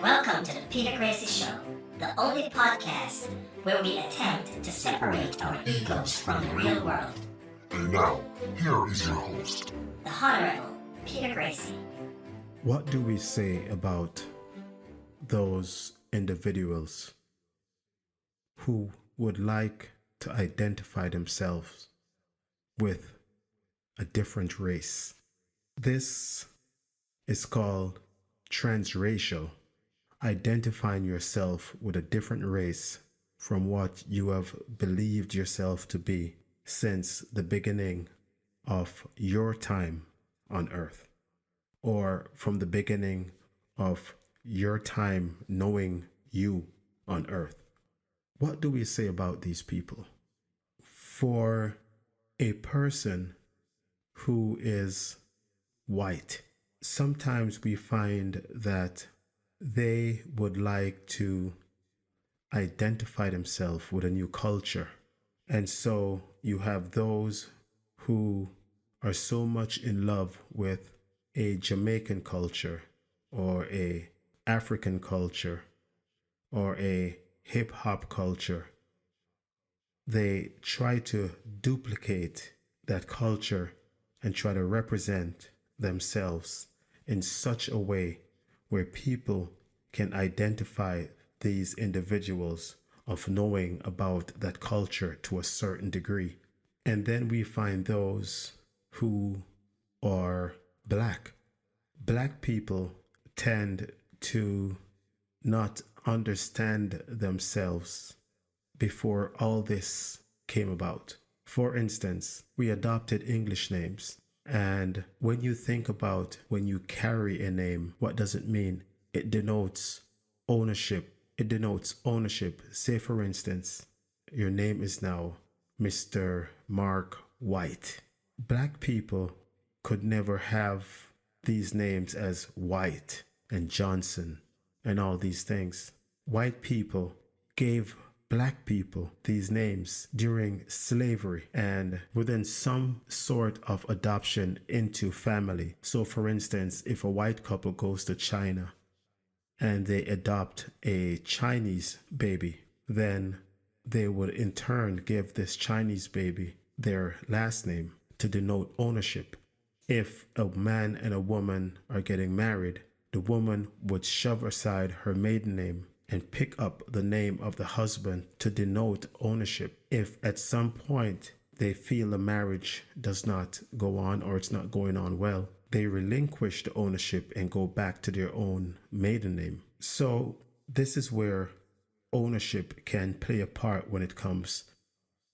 Welcome to the Peter Gracey Show, the only podcast where we attempt to separate our egos from the real world. And now, here is your host, The Honorable Peter Gracey. What do we say about those individuals who would like to identify themselves with a different race? This is called transracial, identifying yourself with a different race from what you have believed yourself to be since the beginning of your time on earth, or from the beginning of your time knowing you on earth. What do we say about these people? For a person who is white, sometimes we find that they would like to identify themselves with a new culture. And so you have those who are so much in love with a Jamaican culture or a African culture or a hip hop culture. They try to duplicate that culture and try to represent themselves in such a way where people can identify these individuals of knowing about that culture to a certain degree. And then we find those who are black. Black people tend to not understand themselves before all this came about. For instance, we adopted English names. And when you think about when you carry a name, what does it mean? It denotes ownership. It denotes ownership. Say, for instance, your name is now Mr. Mark White. Black people could never have these names as White and Johnson and all these things. White people gave black people these names during slavery and within some sort of adoption into family. So for instance, if a white couple goes to China and they adopt a Chinese baby, then they would in turn give this Chinese baby their last name to denote ownership. If a man and a woman are getting married, the woman would shove aside her maiden name and pick up the name of the husband to denote ownership. If at some point they feel the marriage does not go on or it's not going on well, they relinquish the ownership and go back to their own maiden name. So this is where ownership can play a part when it comes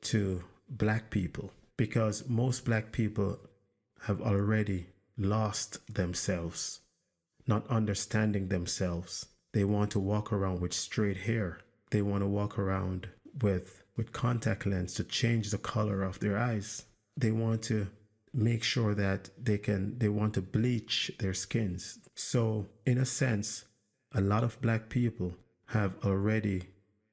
to black people, because most black people have already lost themselves, not understanding themselves. They want to walk around with straight hair. They want to walk around with contact lens to change the color of their eyes. They want to make sure that they want to bleach their skins. So in a sense, a lot of black people have already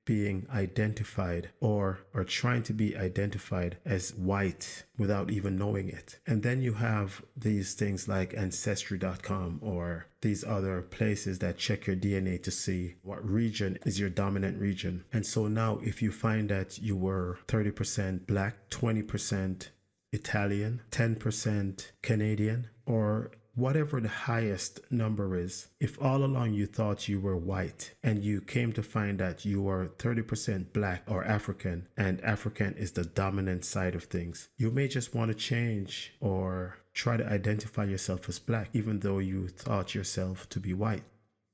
being identified or are trying to be identified as white without even knowing it. And then you have these things like Ancestry.com or these other places that check your DNA to see what region is your dominant region. And so now if you find that you were 30% black, 20% Italian, 10% Canadian, or whatever the highest number is, if all along you thought you were white and you came to find that you were 30% black or African, and African is the dominant side of things, you may just want to change or try to identify yourself as black, even though you thought yourself to be white.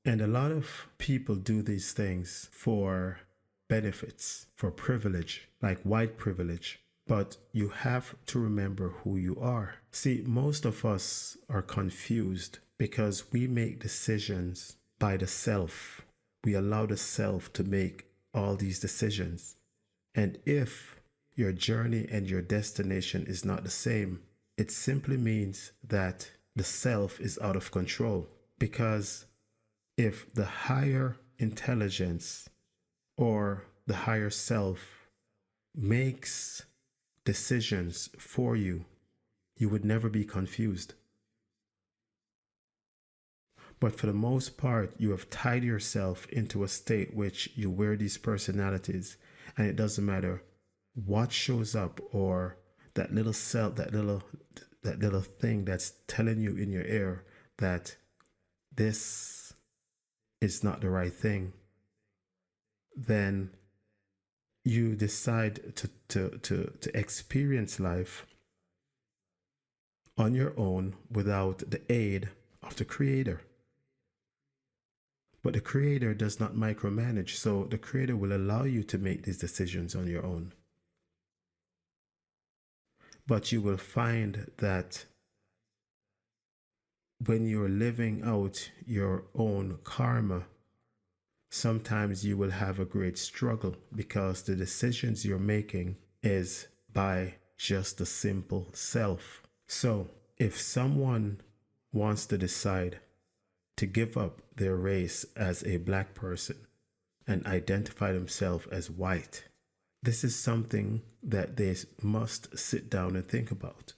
And a lot of people do these things for benefits, for privilege, like white privilege. But you have to remember who you are. See, most of us are confused because we make decisions by the self. We allow the self to make all these decisions. And if your journey and your destination is not the same, it simply means that the self is out of control. Because if the higher intelligence or the higher self makes decisions for you, you would never be confused. But for the most part, you have tied yourself into a state which you wear these personalities, and it doesn't matter what shows up or that little self, that little thing that's telling you in your ear that this is not the right thing, then you decide to experience life on your own without the aid of the Creator. But the Creator does not micromanage, so the Creator will allow you to make these decisions on your own. But you will find that when you're living out your own karma, sometimes you will have a great struggle because the decisions you're making is by just the simple self. So if someone wants to decide to give up their race as a black person and identify themselves as white, this is something that they must sit down and think about.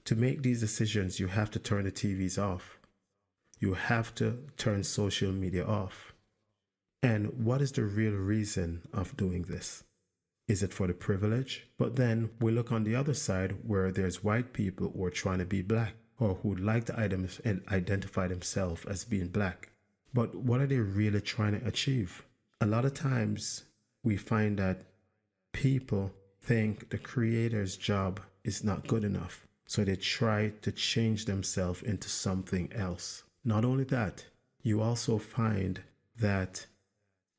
To make these decisions, you have to turn the TVs off. You have to turn social media off. And what is the real reason of doing this? Is it for the privilege? But then we look on the other side where there's white people who are trying to be black or who would like to identify themselves as being black. But what are they really trying to achieve? A lot of times we find that people think the Creator's job is not good enough, so they try to change themselves into something else. Not only that, you also find that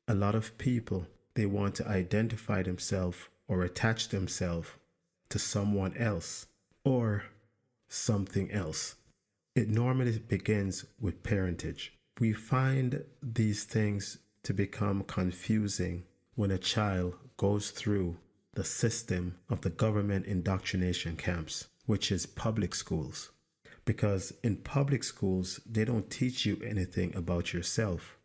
a lot of people, they want to identify themselves or attach themselves to someone else or something else. It normally begins with parentage. We find these things to become confusing when a child goes through the system of the government indoctrination camps, which is public schools. Because in public schools, they don't teach you anything about yourself.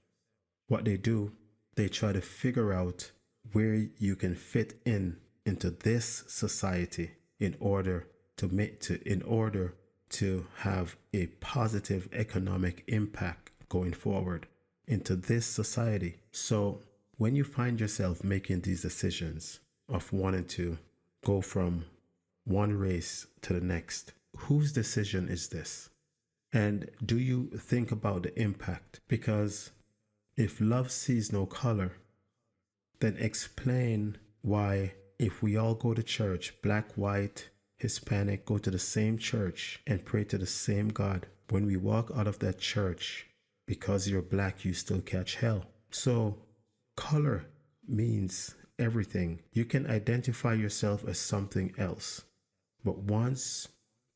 What they do, they try to figure out where you can fit into this society in order to have a positive economic impact going forward into this society. So when you find yourself making these decisions of wanting to go from one race to the next, whose decision is this? And do you think about the impact? Because if love sees no color, then explain why if we all go to church, black, white, Hispanic, go to the same church and pray to the same God, when we walk out of that church, because you're black, you still catch hell. So color means everything. You can identify yourself as something else, but once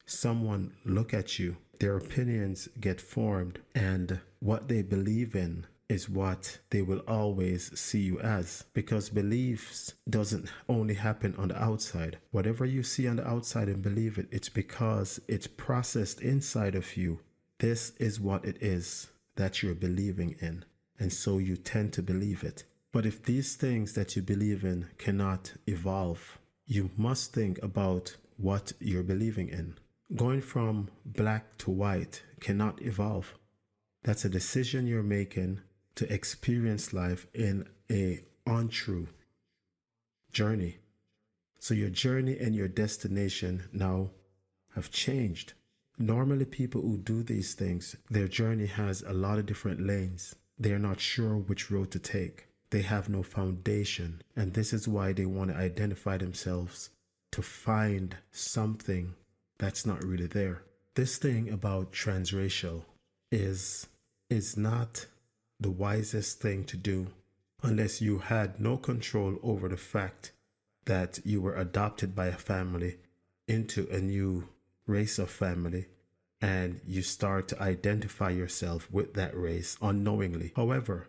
someone look at you, their opinions get formed, and what they believe in is what they will always see you as, because beliefs doesn't only happen on the outside. Whatever you see on the outside and believe it, it's because it's processed inside of you. This is what it is that you're believing in, and so you tend to believe it. But if these things that you believe in cannot evolve, you must think about what you're believing in. Going from black to white cannot evolve. That's a decision you're making to experience life in a untrue journey. So your journey and your destination now have changed. Normally people who do these things, their journey has a lot of different lanes. They are not sure which road to take. They have no foundation. And this is why they want to identify themselves to find something that's not really there. This thing about transracial is not the wisest thing to do unless you had no control over the fact that you were adopted by a family into a new race of family and you start to identify yourself with that race unknowingly. However,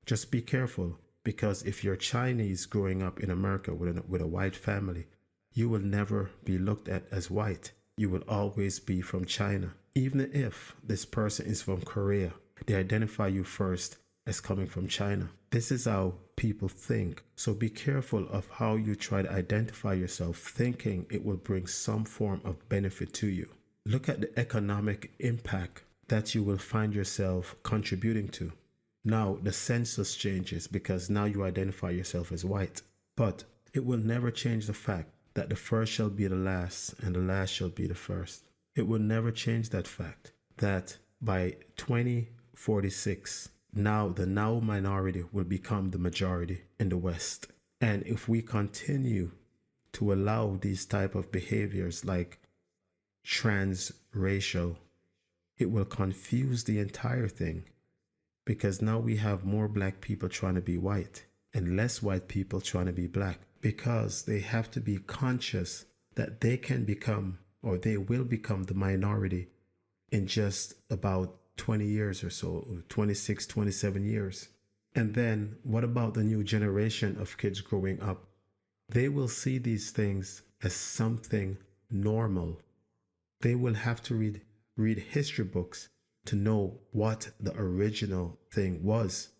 just be careful, because if you're Chinese growing up in America with a white family, you will never be looked at as white. You will always be from China. Even if this person is from Korea, they identify you first as coming from China. This is how people think. So be careful of how you try to identify yourself, thinking it will bring some form of benefit to you. Look at the economic impact that you will find yourself contributing to. Now, the census changes because now you identify yourself as white, but it will never change the fact that the first shall be the last and the last shall be the first. It will never change that fact that by 2046, now the now minority will become the majority in the West. And if we continue to allow these type of behaviors like transracial, it will confuse the entire thing, because now we have more black people trying to be white and less white people trying to be black, because they have to be conscious that they can become, or they will become, the minority in just about 20 years or so, or 26, 27 years. And then what about the new generation of kids growing up? They will see these things as something normal. They will have to read history books to know what the original thing was.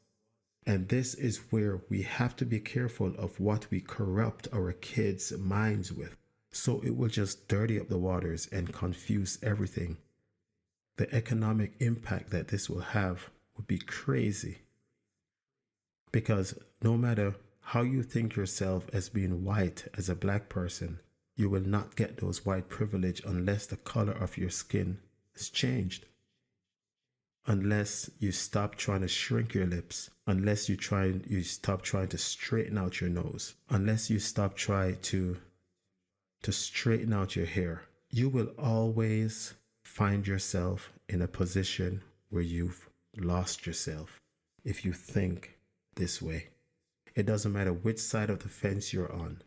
And this is where we have to be careful of what we corrupt our kids' minds with. So it will just dirty up the waters and confuse everything. The economic impact that this will have would be crazy. Because no matter how you think yourself as being white as a black person, you will not get those white privilege unless the color of your skin is changed. Unless you stop trying to shrink your lips, unless you stop trying to straighten out your nose, unless you stop trying to straighten out your hair, you will always find yourself in a position where you've lost yourself if you think this way. It doesn't matter which side of the fence you're on.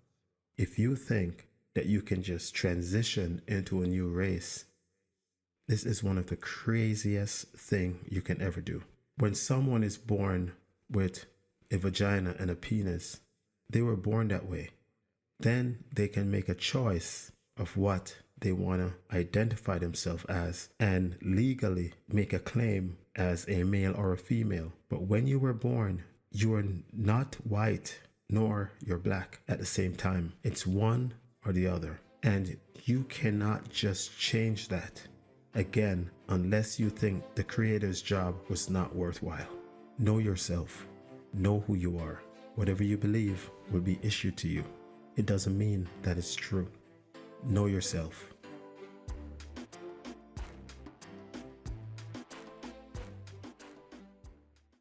If you think that you can just transition into a new race, this is one of the craziest thing you can ever do. When someone is born with a vagina and a penis, they were born that way. Then they can make a choice of what they want to identify themselves as and legally make a claim as a male or a female. But when you were born, you are not white nor you're black at the same time. It's one or the other. And you cannot just change that again unless you think the creator's job was not worthwhile. Know yourself. Know who you are. Whatever you believe will be issued to you. It doesn't mean that it's true. Know yourself.